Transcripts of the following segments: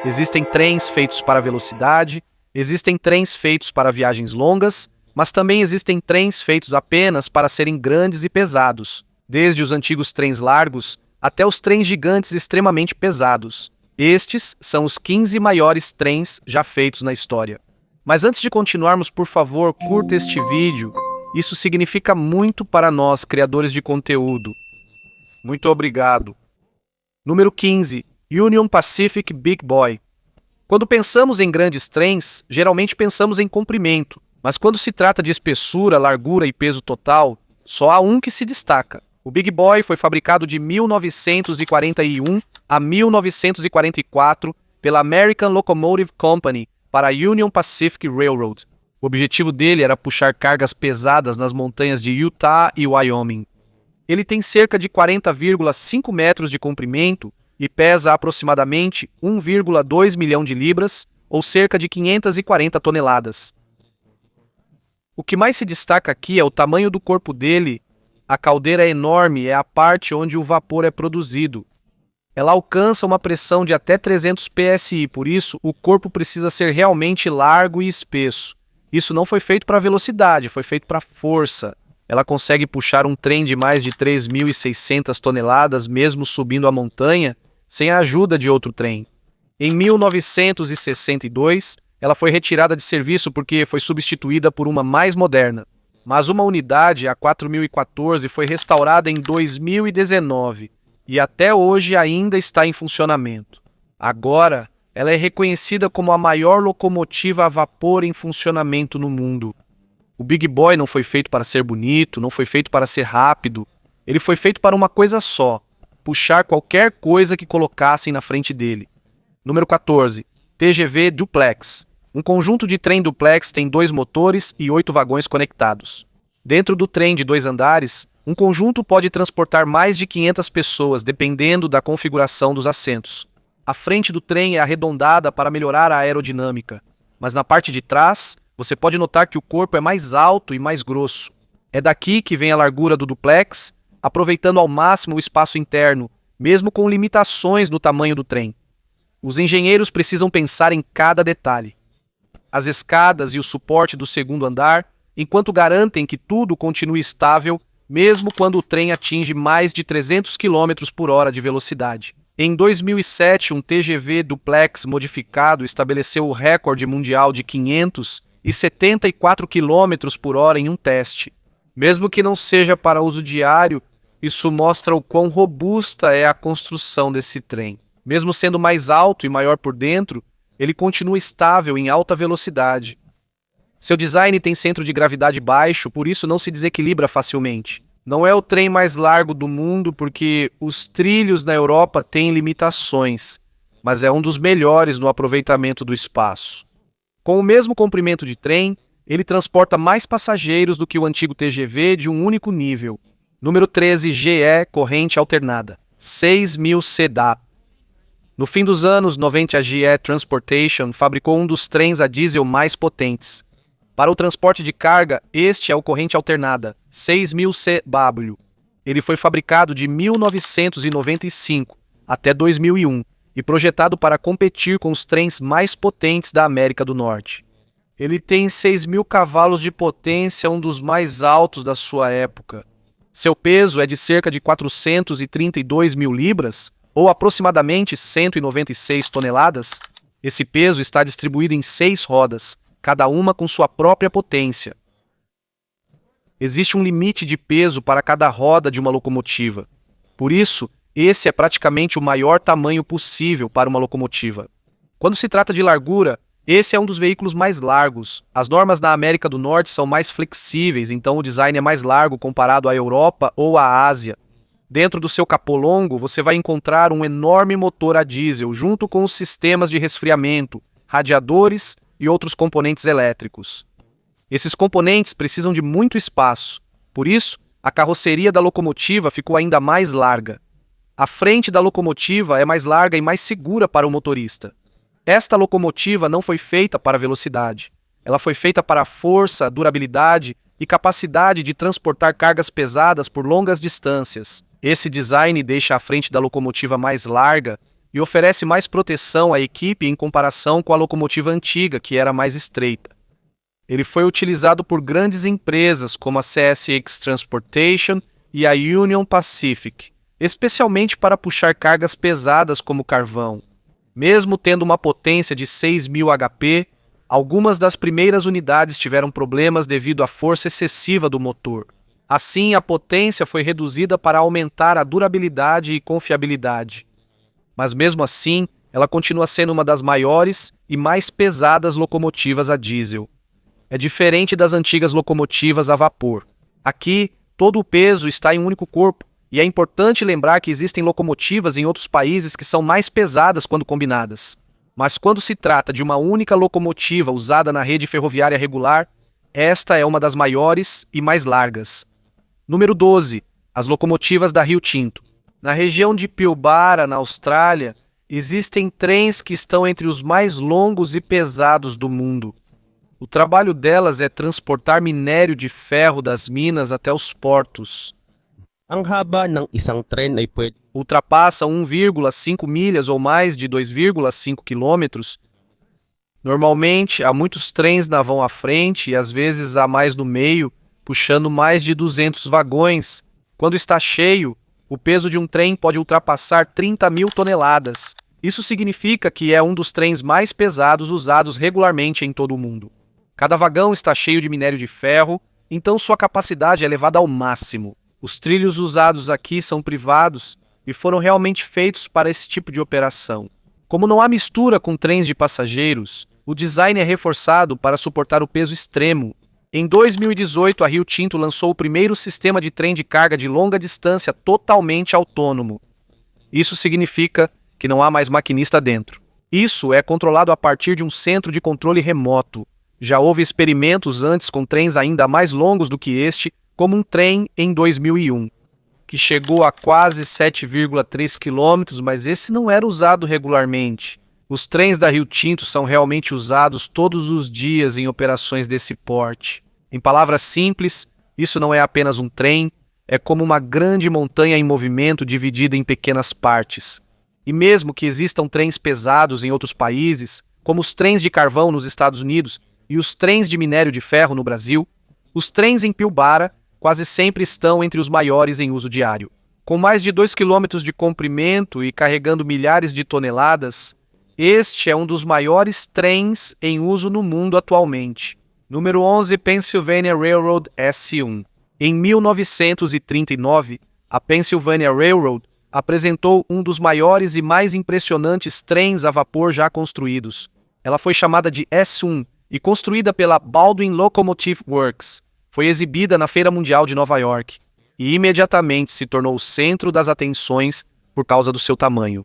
Existem trens feitos para velocidade, existem trens feitos para viagens longas, mas também existem trens feitos apenas para serem grandes e pesados, desde os antigos trens largos até os trens gigantes extremamente pesados. Estes são os 15 maiores trens já feitos na história. Mas antes de continuarmos, por favor, curta este vídeo. Isso significa muito para nós, criadores de conteúdo. Muito obrigado. Número 15. Union Pacific Big Boy. Quando pensamos em grandes trens, geralmente pensamos em comprimento, mas quando se trata de espessura, largura e peso total, só há um que se destaca. O Big Boy foi fabricado de 1941 a 1944 pela American Locomotive Company para a Union Pacific Railroad. O objetivo dele era puxar cargas pesadas nas montanhas de Utah e Wyoming. Ele tem cerca de 40,5 metros de comprimento e pesa aproximadamente 1,2 milhão de libras, ou cerca de 540 toneladas. O que mais se destaca aqui é o tamanho do corpo dele. A caldeira é enorme, é a parte onde o vapor é produzido. Ela alcança uma pressão de até 300 psi, por isso o corpo precisa ser realmente largo e espesso. Isso não foi feito para velocidade, foi feito para força. Ela consegue puxar um trem de mais de 3.600 toneladas mesmo subindo a montanha, sem a ajuda de outro trem. Em 1962, ela foi retirada de serviço porque foi substituída por uma mais moderna. Mas uma unidade, a 4014, foi restaurada em 2019 e até hoje ainda está em funcionamento. Agora, ela é reconhecida como a maior locomotiva a vapor em funcionamento no mundo. O Big Boy não foi feito para ser bonito, não foi feito para ser rápido. Ele foi feito para uma coisa só: puxar qualquer coisa que colocassem na frente dele. Número 14. TGV Duplex. Um conjunto de trem duplex tem 2 motores e 8 vagões conectados. Dentro do trem de 2 andares, um conjunto pode transportar mais de 500 pessoas, dependendo da configuração dos assentos. A frente do trem é arredondada para melhorar a aerodinâmica, mas na parte de trás, você pode notar que o corpo é mais alto e mais grosso. É daqui que vem a largura do duplex, aproveitando ao máximo o espaço interno, mesmo com limitações no tamanho do trem. Os engenheiros precisam pensar em cada detalhe. As escadas e o suporte do segundo andar, enquanto garantem que tudo continue estável, mesmo quando o trem atinge mais de 300 km por hora de velocidade. Em 2007, um TGV duplex modificado estabeleceu o recorde mundial de 574 km por hora em um teste. Mesmo que não seja para uso diário, isso mostra o quão robusta é a construção desse trem. Mesmo sendo mais alto e maior por dentro, ele continua estável em alta velocidade. Seu design tem centro de gravidade baixo, por isso não se desequilibra facilmente. Não é o trem mais largo do mundo porque os trilhos na Europa têm limitações, mas é um dos melhores no aproveitamento do espaço. Com o mesmo comprimento de trem, ele transporta mais passageiros do que o antigo TGV de um único nível. Número 13, GE Corrente Alternada, 6.000 CDA. No fim dos anos 90, a GE Transportation fabricou um dos trens a diesel mais potentes. Para o transporte de carga, este é o Corrente Alternada, 6.000 CW. Ele foi fabricado de 1995 até 2001 e projetado para competir com os trens mais potentes da América do Norte. Ele tem 6.000 cavalos de potência, um dos mais altos da sua época. Seu peso é de cerca de 432 mil libras, ou aproximadamente 196 toneladas. Esse peso está distribuído em 6 rodas, cada uma com sua própria potência. Existe um limite de peso para cada roda de uma locomotiva. Por isso, esse é praticamente o maior tamanho possível para uma locomotiva. Quando se trata de largura, esse é um dos veículos mais largos. As normas na América do Norte são mais flexíveis, então o design é mais largo comparado à Europa ou à Ásia. Dentro do seu capô longo, você vai encontrar um enorme motor a diesel, junto com os sistemas de resfriamento, radiadores e outros componentes elétricos. Esses componentes precisam de muito espaço, por isso, a carroceria da locomotiva ficou ainda mais larga. A frente da locomotiva é mais larga e mais segura para o motorista. Esta locomotiva não foi feita para velocidade. Ela foi feita para força, durabilidade e capacidade de transportar cargas pesadas por longas distâncias. Esse design deixa a frente da locomotiva mais larga, e oferece mais proteção à equipe em comparação com a locomotiva antiga, que era mais estreita. Ele foi utilizado por grandes empresas como a CSX Transportation e a Union Pacific, especialmente para puxar cargas pesadas como carvão. Mesmo tendo uma potência de 6.000 HP, algumas das primeiras unidades tiveram problemas devido à força excessiva do motor. Assim, a potência foi reduzida para aumentar a durabilidade e confiabilidade. Mas mesmo assim, ela continua sendo uma das maiores e mais pesadas locomotivas a diesel. É diferente das antigas locomotivas a vapor. Aqui, todo o peso está em um único corpo, e é importante lembrar que existem locomotivas em outros países que são mais pesadas quando combinadas. Mas quando se trata de uma única locomotiva usada na rede ferroviária regular, esta é uma das maiores e mais largas. Número 12. As locomotivas da Rio Tinto. Na região de Pilbara, na Austrália, existem trens que estão entre os mais longos e pesados do mundo. O trabalho delas é transportar minério de ferro das minas até os portos. Ang haba ng isang tren ay pwede Ultrapassa 1,5 milhas ou mais de 2,5 quilômetros. Normalmente, há muitos trens na vão à frente e às vezes há mais no meio, puxando mais de 200 vagões. Quando está cheio, o peso de um trem pode ultrapassar 30.000 toneladas. Isso significa que é um dos trens mais pesados usados regularmente em todo o mundo. Cada vagão está cheio de minério de ferro, então sua capacidade é elevada ao máximo. Os trilhos usados aqui são privados e foram realmente feitos para esse tipo de operação. Como não há mistura com trens de passageiros, o design é reforçado para suportar o peso extremo. Em 2018, a Rio Tinto lançou o primeiro sistema de trem de carga de longa distância totalmente autônomo. Isso significa que não há mais maquinista dentro. Isso é controlado a partir de um centro de controle remoto. Já houve experimentos antes com trens ainda mais longos do que este, como um trem em 2001, que chegou a quase 7,3 km, mas esse não era usado regularmente. Os trens da Rio Tinto são realmente usados todos os dias em operações desse porte. Em palavras simples, isso não é apenas um trem, é como uma grande montanha em movimento dividida em pequenas partes. E mesmo que existam trens pesados em outros países, como os trens de carvão nos Estados Unidos e os trens de minério de ferro no Brasil, os trens em Pilbara quase sempre estão entre os maiores em uso diário. Com mais de 2 km de comprimento e carregando milhares de toneladas, este é um dos maiores trens em uso no mundo atualmente. Número 11, Pennsylvania Railroad S1. Em 1939, a Pennsylvania Railroad apresentou um dos maiores e mais impressionantes trens a vapor já construídos. Ela foi chamada de S1 e construída pela Baldwin Locomotive Works. Foi exibida na Feira Mundial de Nova York e imediatamente se tornou o centro das atenções por causa do seu tamanho.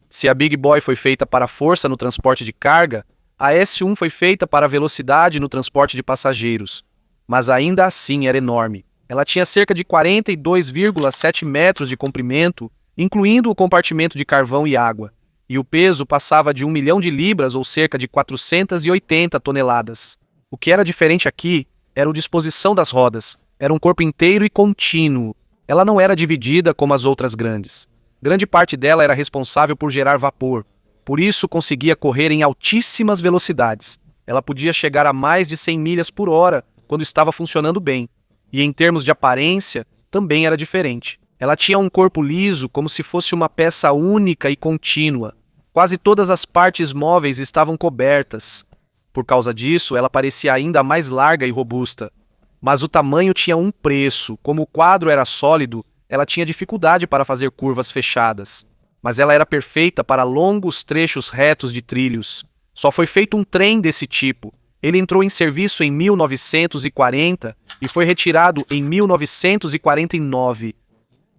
Se a Big Boy foi feita para a força no transporte de carga, a S1 foi feita para a velocidade no transporte de passageiros, mas ainda assim era enorme. Ela tinha cerca de 42,7 metros de comprimento, incluindo o compartimento de carvão e água, e o peso passava de 1 milhão de libras ou cerca de 480 toneladas. O que era diferente aqui era a disposição das rodas. Era um corpo inteiro e contínuo. Ela não era dividida como as outras grandes. Grande parte dela era responsável por gerar vapor. Por isso conseguia correr em altíssimas velocidades. Ela podia chegar a mais de 100 milhas por hora quando estava funcionando bem. E em termos de aparência, também era diferente. Ela tinha um corpo liso como se fosse uma peça única e contínua. Quase todas as partes móveis estavam cobertas. Por causa disso, ela parecia ainda mais larga e robusta. Mas o tamanho tinha um preço. Como o quadro era sólido, ela tinha dificuldade para fazer curvas fechadas. Mas ela era perfeita para longos trechos retos de trilhos. Só foi feito um trem desse tipo. Ele entrou em serviço em 1940 e foi retirado em 1949.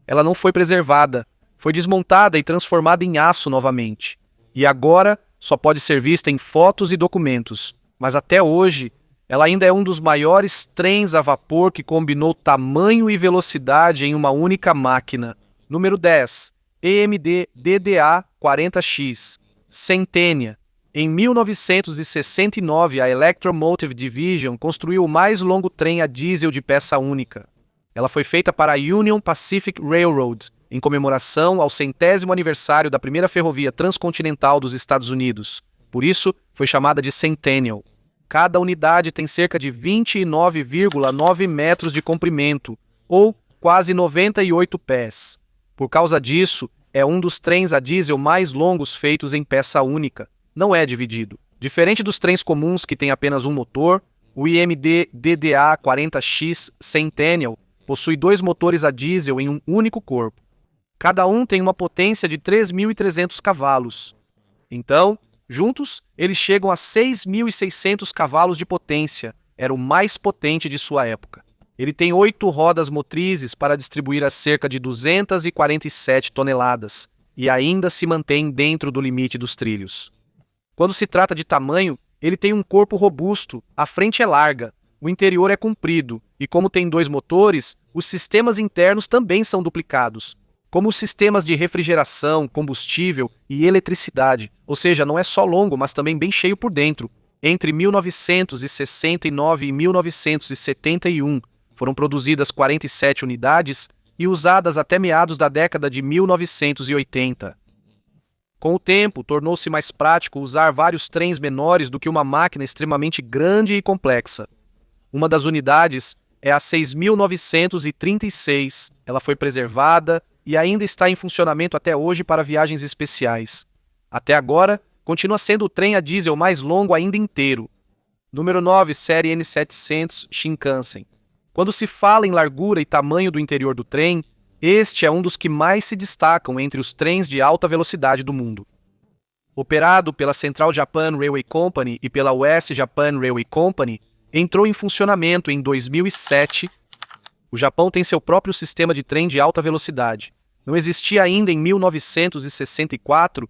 Ela não foi preservada. Foi desmontada e transformada em aço novamente. E agora só pode ser vista em fotos e documentos, mas até hoje ela ainda é um dos maiores trens a vapor que combinou tamanho e velocidade em uma única máquina. Número 10. EMD DDA 40X. Centennial. Em 1969, a Electromotive Division construiu o mais longo trem a diesel de peça única. Ela foi feita para a Union Pacific Railroad em comemoração ao 100º aniversário da primeira ferrovia transcontinental dos Estados Unidos. Por isso, foi chamada de Centennial. Cada unidade tem cerca de 29,9 metros de comprimento, ou quase 98 pés. Por causa disso, é um dos trens a diesel mais longos feitos em peça única. Não é dividido. Diferente dos trens comuns que têm apenas um motor, o IMD DDA-40X Centennial possui 2 motores a diesel em um único corpo. Cada um tem uma potência de 3.300 cavalos. Então, juntos, eles chegam a 6.600 cavalos de potência. Era o mais potente de sua época. Ele tem 8 rodas motrizes para distribuir as cerca de 247 toneladas e ainda se mantém dentro do limite dos trilhos. Quando se trata de tamanho, ele tem um corpo robusto, a frente é larga, o interior é comprido e, como tem 2 motores, os sistemas internos também são duplicados, como os sistemas de refrigeração, combustível e eletricidade, ou seja, não é só longo, mas também bem cheio por dentro. Entre 1969 e 1971, foram produzidas 47 unidades e usadas até meados da década de 1980. Com o tempo, tornou-se mais prático usar vários trens menores do que uma máquina extremamente grande e complexa. Uma das unidades é a 6.936. Ela foi preservada e ainda está em funcionamento até hoje para viagens especiais. Até agora, continua sendo o trem a diesel mais longo ainda inteiro. Número 9, série N700 Shinkansen. Quando se fala em largura e tamanho do interior do trem, este é um dos que mais se destacam entre os trens de alta velocidade do mundo. Operado pela Central Japan Railway Company e pela West Japan Railway Company, entrou em funcionamento em 2007. O Japão tem seu próprio sistema de trem de alta velocidade. Não existia ainda em 1964.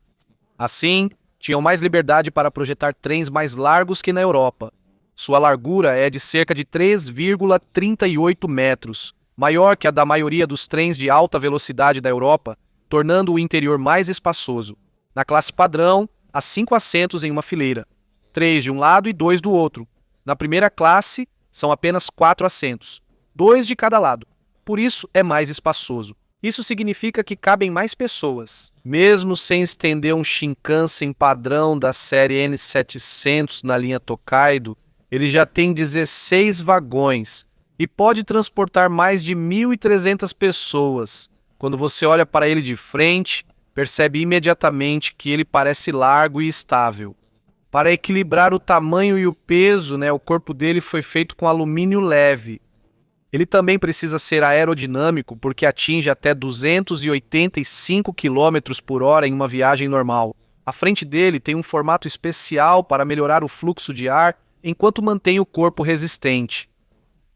Assim, tinham mais liberdade para projetar trens mais largos que na Europa. Sua largura é de cerca de 3,38 metros, maior que a da maioria dos trens de alta velocidade da Europa, tornando o interior mais espaçoso. Na classe padrão, há 5 assentos em uma fileira, 3 de um lado e 2 do outro. Na primeira classe, são apenas 4 assentos, 2 de cada lado. Por isso, é mais espaçoso. Isso significa que cabem mais pessoas. Mesmo sem estender um Shinkansen padrão da série N700 na linha Tokaido, ele já tem 16 vagões e pode transportar mais de 1.300 pessoas. Quando você olha para ele de frente, percebe imediatamente que ele parece largo e estável. Para equilibrar o tamanho e o peso, o corpo dele foi feito com alumínio leve. Ele também precisa ser aerodinâmico porque atinge até 285 km por hora em uma viagem normal. A frente dele tem um formato especial para melhorar o fluxo de ar enquanto mantém o corpo resistente.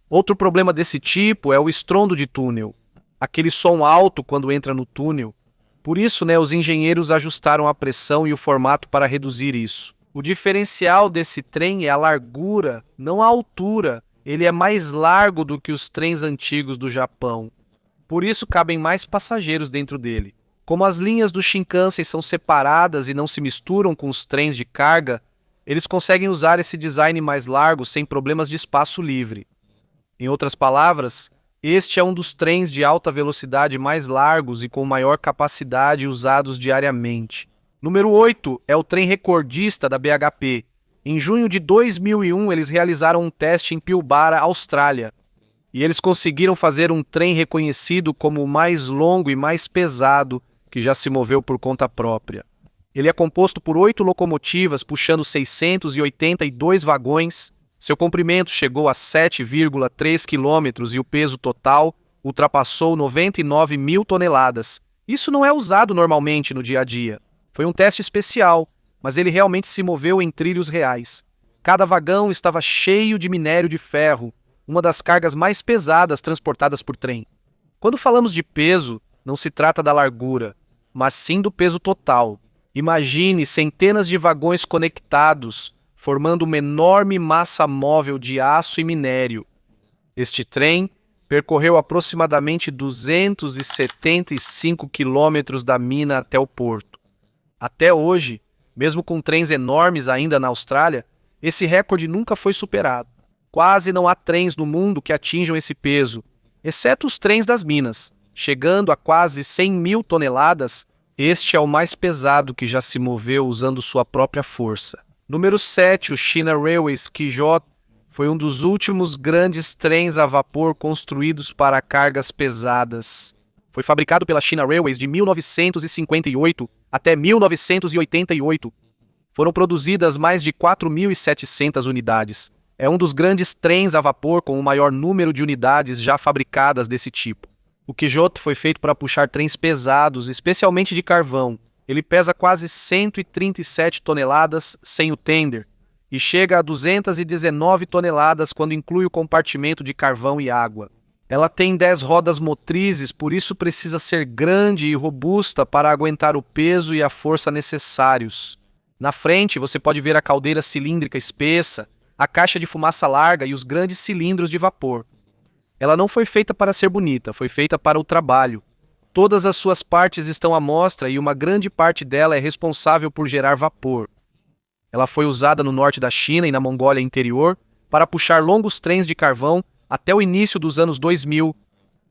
Outro problema desse tipo é o estrondo de túnel, aquele som alto quando entra no túnel. Por isso, os engenheiros ajustaram a pressão e o formato para reduzir isso. O diferencial desse trem é a largura, não a altura. Ele é mais largo do que os trens antigos do Japão. Por isso, cabem mais passageiros dentro dele. Como as linhas do Shinkansen são separadas e não se misturam com os trens de carga, eles conseguem usar esse design mais largo sem problemas de espaço livre. Em outras palavras, este é um dos trens de alta velocidade mais largos e com maior capacidade usados diariamente. Número 8 é o trem recordista da BHP. Em junho de 2001, eles realizaram um teste em Pilbara, Austrália. E eles conseguiram fazer um trem reconhecido como o mais longo e mais pesado que já se moveu por conta própria. Ele é composto por 8 locomotivas puxando 682 vagões. Seu comprimento chegou a 7,3 quilômetros e o peso total ultrapassou 99 mil toneladas. Isso não é usado normalmente no dia a dia. Foi um teste especial, mas ele realmente se moveu em trilhos reais. Cada vagão estava cheio de minério de ferro, uma das cargas mais pesadas transportadas por trem. Quando falamos de peso, não se trata da largura, mas sim do peso total. Imagine centenas de vagões conectados, formando uma enorme massa móvel de aço e minério. Este trem percorreu aproximadamente 275 quilômetros da mina até o porto. Até hoje, mesmo com trens enormes ainda na Austrália, esse recorde nunca foi superado. Quase não há trens no mundo que atinjam esse peso, exceto os trens das minas. chegando a quase 100.000 toneladas, este é o mais pesado que já se moveu usando sua própria força. Número 7, o China Railways Quijot, foi um dos últimos grandes trens a vapor construídos para cargas pesadas. Foi fabricado pela China Railways de 1958 até 1988. Foram produzidas mais de 4.700 unidades. É um dos grandes trens a vapor com o maior número de unidades já fabricadas desse tipo. O Quijot foi feito para puxar trens pesados, especialmente de carvão. Ele pesa quase 137 toneladas sem o tender e chega a 219 toneladas quando inclui o compartimento de carvão e água. Ela tem 10 rodas motrizes, por isso precisa ser grande e robusta para aguentar o peso e a força necessários. Na frente você pode ver a caldeira cilíndrica espessa, a caixa de fumaça larga e os grandes cilindros de vapor. Ela não foi feita para ser bonita, foi feita para o trabalho. Todas as suas partes estão à mostra e uma grande parte dela é responsável por gerar vapor. Ela foi usada no norte da China e na Mongólia interior para puxar longos trens de carvão até o início dos anos 2000.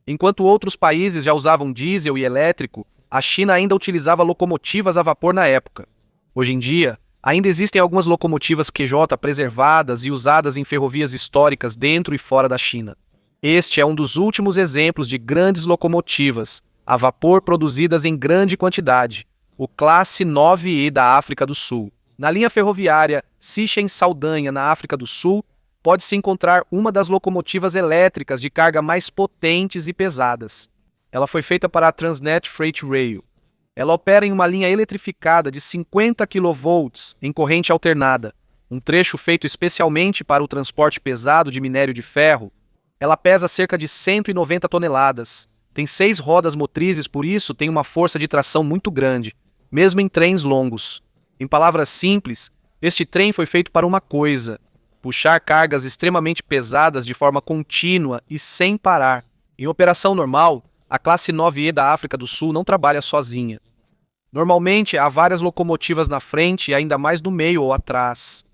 Enquanto outros países já usavam diesel e elétrico, a China ainda utilizava locomotivas a vapor na época. Hoje em dia, ainda existem algumas locomotivas QJ preservadas e usadas em ferrovias históricas dentro e fora da China. Este é um dos últimos exemplos de grandes locomotivas a vapor produzidas em grande quantidade, o Classe 9E da África do Sul. Na linha ferroviária Sichem-Saldanha, na África do Sul, pode-se encontrar uma das locomotivas elétricas de carga mais potentes e pesadas. Ela foi feita para a Transnet Freight Rail. Ela opera em uma linha eletrificada de 50 kV em corrente alternada, um trecho feito especialmente para o transporte pesado de minério de ferro. Ela pesa cerca de 190 toneladas, tem 6 rodas motrizes, por isso tem uma força de tração muito grande, mesmo em trens longos. Em palavras simples, este trem foi feito para uma coisa: puxar cargas extremamente pesadas de forma contínua e sem parar. Em operação normal, a classe 9E da África do Sul não trabalha sozinha. Normalmente, há várias locomotivas na frente e ainda mais no meio ou atrás.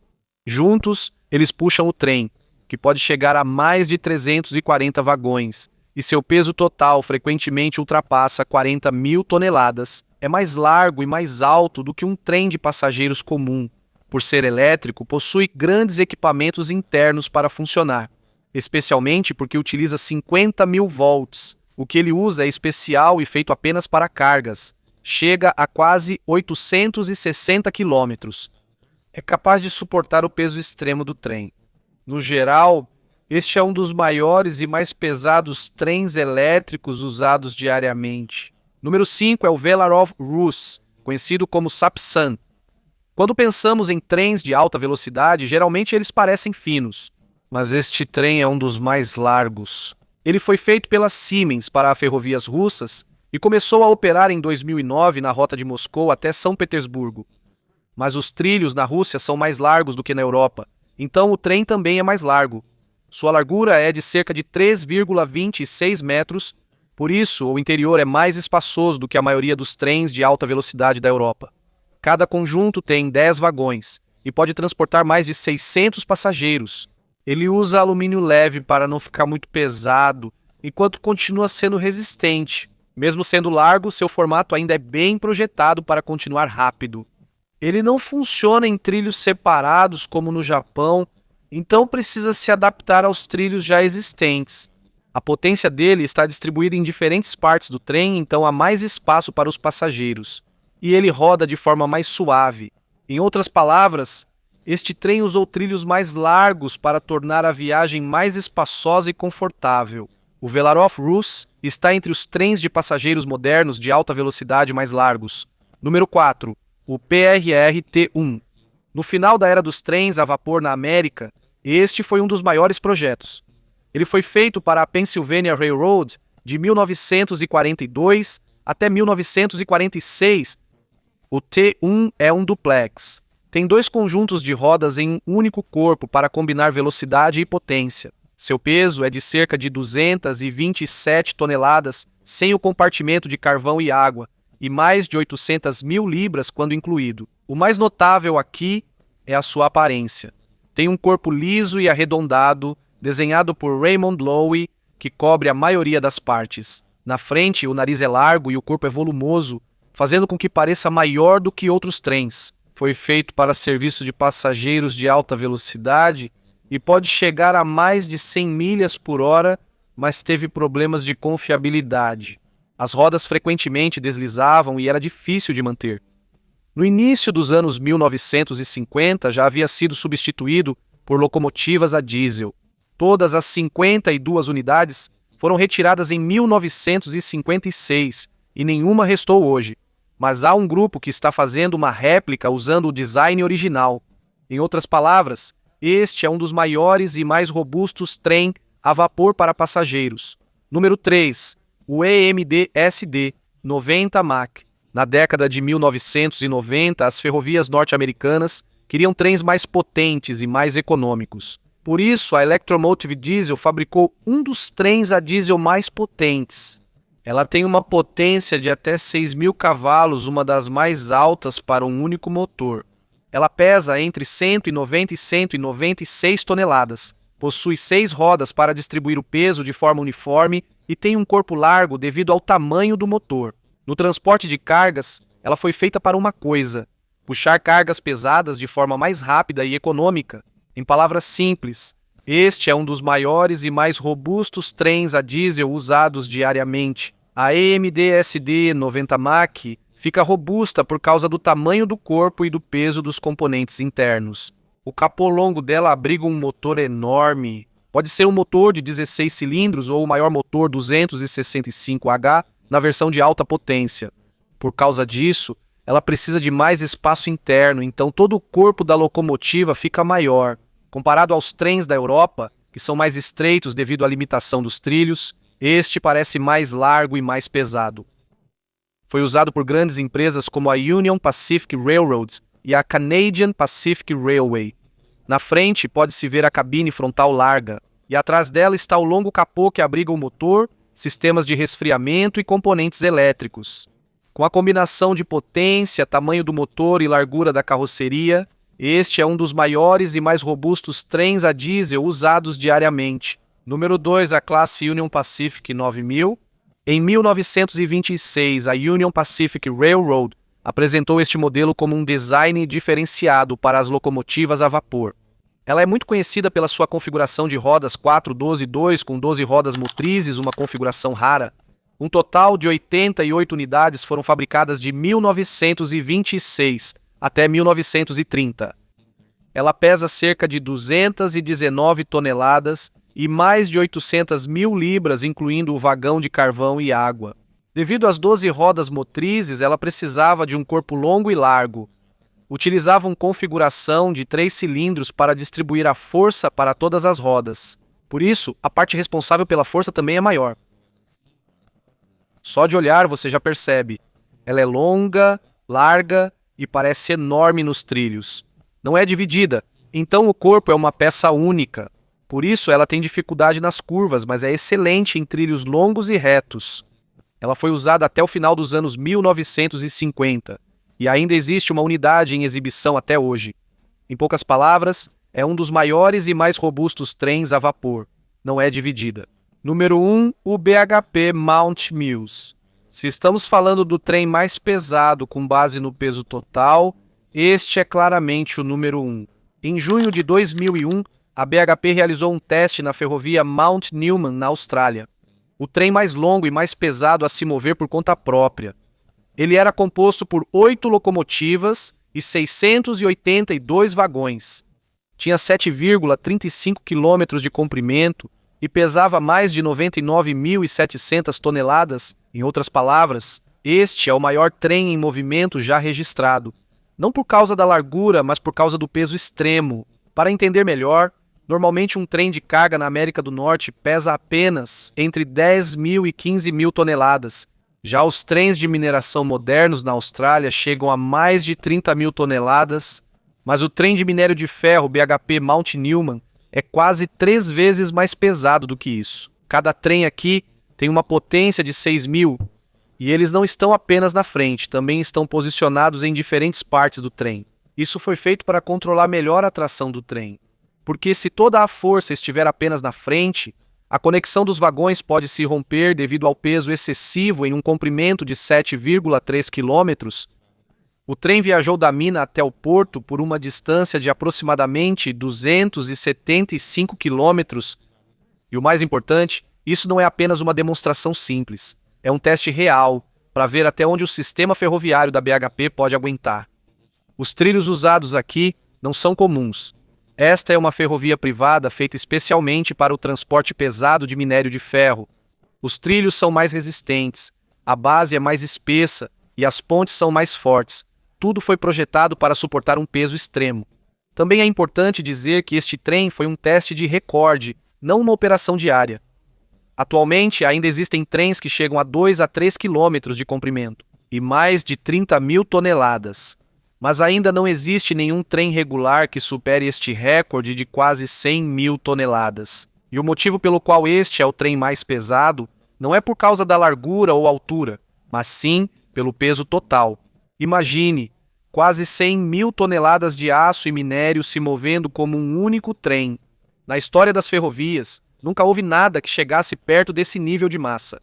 Juntos, eles puxam o trem, que pode chegar a mais de 340 vagões, e seu peso total frequentemente ultrapassa 40.000 toneladas. É mais largo e mais alto do que um trem de passageiros comum. Por ser elétrico, possui grandes equipamentos internos para funcionar, especialmente porque utiliza 50.000 volts. O que ele usa é especial e feito apenas para cargas. Chega a quase 860 quilômetros. É capaz de suportar o peso extremo do trem. No geral, este é um dos maiores e mais pesados trens elétricos usados diariamente. Número 5 é o Velarov Rus, conhecido como Sapsan. Quando pensamos em trens de alta velocidade, geralmente eles parecem finos, mas este trem é um dos mais largos. Ele foi feito pela Siemens para ferrovias russas e começou a operar em 2009 na rota de Moscou até São Petersburgo. Mas os trilhos na Rússia são mais largos do que na Europa, então o trem também é mais largo. Sua largura é de cerca de 3,26 metros, por isso o interior é mais espaçoso do que a maioria dos trens de alta velocidade da Europa. Cada conjunto tem 10 vagões e pode transportar mais de 600 passageiros. Ele usa alumínio leve para não ficar muito pesado, enquanto continua sendo resistente. Mesmo sendo largo, seu formato ainda é bem projetado para continuar rápido. Ele não funciona em trilhos separados como no Japão, então precisa se adaptar aos trilhos já existentes. A potência dele está distribuída em diferentes partes do trem, então há mais espaço para os passageiros. E ele roda de forma mais suave. Em outras palavras, este trem usou trilhos mais largos para tornar a viagem mais espaçosa e confortável. O Velarov Rus está entre os trens de passageiros modernos de alta velocidade mais largos. Número 4. O PRR-T1. No final da era dos trens a vapor na América, este foi um dos maiores projetos. Ele foi feito para a Pennsylvania Railroad de 1942 até 1946. O T1 é um duplex. Tem 2 conjuntos de rodas em um único corpo para combinar velocidade e potência. Seu peso é de cerca de 227 toneladas, sem o compartimento de carvão e água, e mais de 800.000 libras quando incluído. O mais notável aqui é a sua aparência. Tem um corpo liso e arredondado, desenhado por Raymond Loewy, que cobre a maioria das partes. Na frente, o nariz é largo e o corpo é volumoso, fazendo com que pareça maior do que outros trens. Foi feito para serviço de passageiros de alta velocidade e pode chegar a mais de 100 milhas por hora, mas teve problemas de confiabilidade. As rodas frequentemente deslizavam e era difícil de manter. No início dos anos 1950, já havia sido substituído por locomotivas a diesel. Todas as 52 unidades foram retiradas em 1956 e nenhuma restou hoje. Mas há um grupo que está fazendo uma réplica usando o design original. Em outras palavras, este é um dos maiores e mais robustos trem a vapor para passageiros. Número 3. O EMD-SD 90 Mach. Na década de 1990, as ferrovias norte-americanas queriam trens mais potentes e mais econômicos. Por isso, a Electromotive Diesel fabricou um dos trens a diesel mais potentes. Ela tem uma potência de até 6.000 cavalos, uma das mais altas para um único motor. Ela pesa entre 190 e 196 toneladas, possui 6 rodas para distribuir o peso de forma uniforme e tem um corpo largo devido ao tamanho do motor. No transporte de cargas, ela foi feita para uma coisa: puxar cargas pesadas de forma mais rápida e econômica. Em palavras simples, este é um dos maiores e mais robustos trens a diesel usados diariamente. A EMD-SD 90 Mach fica robusta por causa do tamanho do corpo e do peso dos componentes internos. O capô longo dela abriga um motor enorme. Pode ser um motor de 16 cilindros ou o maior motor 265H na versão de alta potência. Por causa disso, ela precisa de mais espaço interno, então todo o corpo da locomotiva fica maior. Comparado aos trens da Europa, que são mais estreitos devido à limitação dos trilhos, este parece mais largo e mais pesado. Foi usado por grandes empresas como a Union Pacific Railroad e a Canadian Pacific Railway. Na frente pode-se ver a cabine frontal larga, e atrás dela está o longo capô que abriga o motor, sistemas de resfriamento e componentes elétricos. Com a combinação de potência, tamanho do motor e largura da carroceria, este é um dos maiores e mais robustos trens a diesel usados diariamente. Número 2, a classe Union Pacific 9000. Em 1926, a Union Pacific Railroad apresentou este modelo como um design diferenciado para as locomotivas a vapor. Ela é muito conhecida pela sua configuração de rodas 4-12-2 com 12 rodas motrizes, uma configuração rara. Um total de 88 unidades foram fabricadas de 1926 até 1930. Ela pesa cerca de 219 toneladas e mais de 800 mil libras, incluindo o vagão de carvão e água. Devido às 12 rodas motrizes, ela precisava de um corpo longo e largo. Utilizavam configuração de 3 cilindros para distribuir a força para todas as rodas. Por isso, a parte responsável pela força também é maior. Só de olhar você já percebe. Ela é longa, larga e parece enorme nos trilhos. Não é dividida, então o corpo é uma peça única. Por isso ela tem dificuldade nas curvas, mas é excelente em trilhos longos e retos. Ela foi usada até o final dos anos 1950 e ainda existe uma unidade em exibição até hoje. Em poucas palavras, é um dos maiores e mais robustos trens a vapor. Não é dividida. Número 1, o BHP Mount Mills. Se estamos falando do trem mais pesado com base no peso total, este é claramente o número 1. Em junho de 2001, a BHP realizou um teste na ferrovia Mount Newman, na Austrália. O trem mais longo e mais pesado a se mover por conta própria. Ele era composto por 8 locomotivas e 682 vagões. Tinha 7,35 quilômetros de comprimento e pesava mais de 99.700 toneladas. Em outras palavras, este é o maior trem em movimento já registrado. Não por causa da largura, mas por causa do peso extremo. Para entender melhor, normalmente um trem de carga na América do Norte pesa apenas entre 10.000 e 15.000 toneladas. Já os trens de mineração modernos na Austrália chegam a mais de 30.000 toneladas, mas o trem de minério de ferro BHP Mount Newman é quase 3 vezes mais pesado do que isso. Cada trem aqui tem uma potência de 6.000, e eles não estão apenas na frente, também estão posicionados em diferentes partes do trem. Isso foi feito para controlar melhor a tração do trem. Porque se toda a força estiver apenas na frente, A conexão dos vagões pode se romper devido ao peso excessivo em um comprimento de 7,3 quilômetros. O trem viajou da mina até o porto por uma distância de aproximadamente 275 quilômetros. E o mais importante, isso não é apenas uma demonstração simples. É um teste real para ver até onde o sistema ferroviário da BHP pode aguentar. Os trilhos usados aqui não são comuns. Esta é uma ferrovia privada feita especialmente para o transporte pesado de minério de ferro. Os trilhos são mais resistentes, a base é mais espessa e as pontes são mais fortes. Tudo foi projetado para suportar um peso extremo. Também é importante dizer que este trem foi um teste de recorde, não uma operação diária. Atualmente, ainda existem trens que chegam a 2 a 3 quilômetros de comprimento e mais de 30 mil toneladas. Mas ainda não existe nenhum trem regular que supere este recorde de quase 100 mil toneladas. E o motivo pelo qual este é o trem mais pesado não é por causa da largura ou altura, mas sim pelo peso total. Imagine, quase 100 mil toneladas de aço e minério se movendo como um único trem. Na história das ferrovias, nunca houve nada que chegasse perto desse nível de massa.